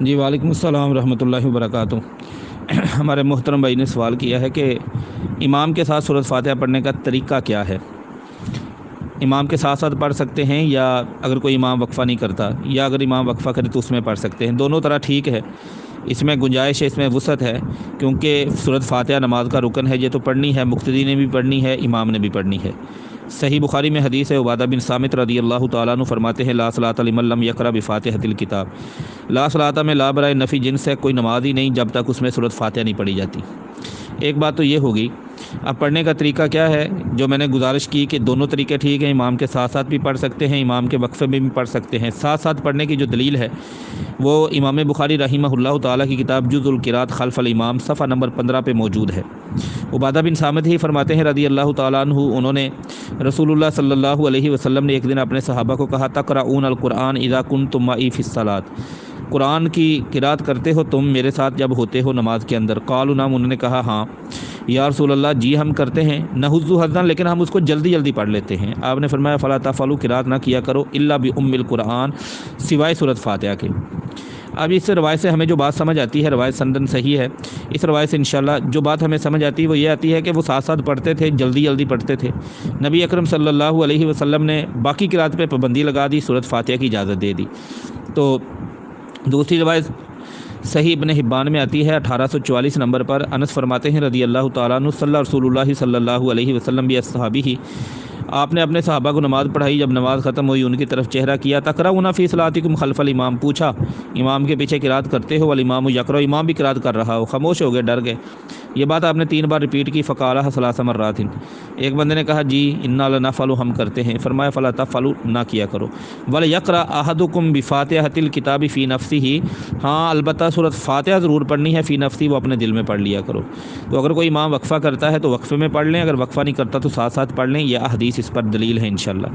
جی وعلیکم السلام ورحمۃ اللہ وبرکاتہ۔ ہمارے محترم بھائی نے سوال کیا ہے کہ امام کے ساتھ سورۃ فاتحہ پڑھنے کا طریقہ کیا ہے۔ امام کے ساتھ ساتھ پڑھ سکتے ہیں، یا اگر کوئی امام وقفہ نہیں کرتا، یا اگر امام وقفہ کرے تو اس میں پڑھ سکتے ہیں۔ دونوں طرح ٹھیک ہے، اس میں گنجائش ہے، اس میں وسعت ہے، کیونکہ سورۃ فاتحہ نماز کا رکن ہے، یہ تو پڑھنی ہے، مقتدی نے بھی پڑھنی ہے، امام نے بھی پڑھنی ہے۔ صحیح بخاری میں حدیث ہے، عبادہ بن صامت رضی اللہ تعالیٰ عنہ فرماتے ہیں لا صلاۃ لمن لم یقرأ بفاتحۃ الکتاب۔ لا صلاۃ میں لا برائے نفی جنس ہے، کوئی نماز ہی نہیں جب تک اس میں سورۃ فاتحہ نہیں پڑھی جاتی۔ ایک بات تو یہ ہوگی۔ اب پڑھنے کا طریقہ کیا ہے، جو میں نے گزارش کی کہ دونوں طریقے ٹھیک ہیں، امام کے ساتھ ساتھ بھی پڑھ سکتے ہیں، امام کے وقفے میں بھی پڑھ سکتے ہیں۔ ساتھ ساتھ پڑھنے کی جو دلیل ہے وہ امام بخاری رحمہ اللہ تعالیٰ کی کتاب جز القراءۃ خلف الامام صفحہ نمبر 15 پہ موجود ہے۔ عبادہ بن صامت ہی فرماتے ہیں رضی اللہ تعالیٰ عنہ، انہوں نے رسول اللہ صلی اللہ علیہ وسلم نے ایک دن اپنے صحابہ کو کہا تقرؤون القرآن اذا کنتم معی فی الصلاۃ، قرآن کی قرات کرتے ہو تم میرے ساتھ جب ہوتے ہو نماز کے اندر؟ قالوا نعم، انہوں نے کہا ہاں یا رسول اللہ، جی ہم کرتے ہیں، نحظ حظا، لیکن ہم اس کو جلدی جلدی پڑھ لیتے ہیں۔ آپ نے فرمایا فلا تفعلوا، قرات نہ کیا کرو الا بام القرآن، سوائے سورۃ فاتحہ کے۔ اب اس روایت سے ہمیں جو بات سمجھ آتی ہے، روایت سندن صحیح ہے، اس روایت سے انشاءاللہ جو بات ہمیں سمجھ آتی ہے وہ یہ آتی ہے کہ وہ ساتھ ساتھ پڑھتے تھے، جلدی جلدی پڑھتے تھے۔ نبی اکرم صلی اللہ علیہ وسلم نے باقی قرات پہ پابندی لگا دی، سورۃ فاتحہ کی اجازت دے دی۔ تو دوسری روایت صحیح ابن حبان میں آتی ہے 1844 نمبر پر، انس فرماتے ہیں رضی اللہ تعالیٰ عنہ صلی رسول اللہ صلی اللہ علیہ وسلم باصحابہ، آپ نے اپنے صحابہ کو نماز پڑھائی، جب نماز ختم ہوئی ان کی طرف چہرہ کیا، تقرؤون فی صلاتکم خلف الامام، پوچھا امام کے پیچھے قرات کرتے ہو؟ والامام یقرأ، امام بھی قرات کر رہا ہو، خاموش ہو گئے، ڈر گئے۔ یہ بات آپ نے 3 بار ریپیٹ کی، فقالہ ثلاث مرات، ایک بندے نے کہا جی انا لنفعل، ہم کرتے ہیں، فرمایا فلا تفعلوا، نہ کیا کرو، ولیقرأ احدکم بفاتحۃ الکتاب فی نفسہ، ہاں البتہ سورۃ فاتحہ ضرور پڑھنی ہے، فی نفسی، وہ اپنے دل میں پڑھ لیا کرو۔ تو اگر کوئی امام وقفہ کرتا ہے تو وقفے میں پڑھ لیں، اگر وقفہ نہیں کرتا تو ساتھ ساتھ پڑھ لیں، یہ احادیث اس پر دلیل ہے انشاءاللہ۔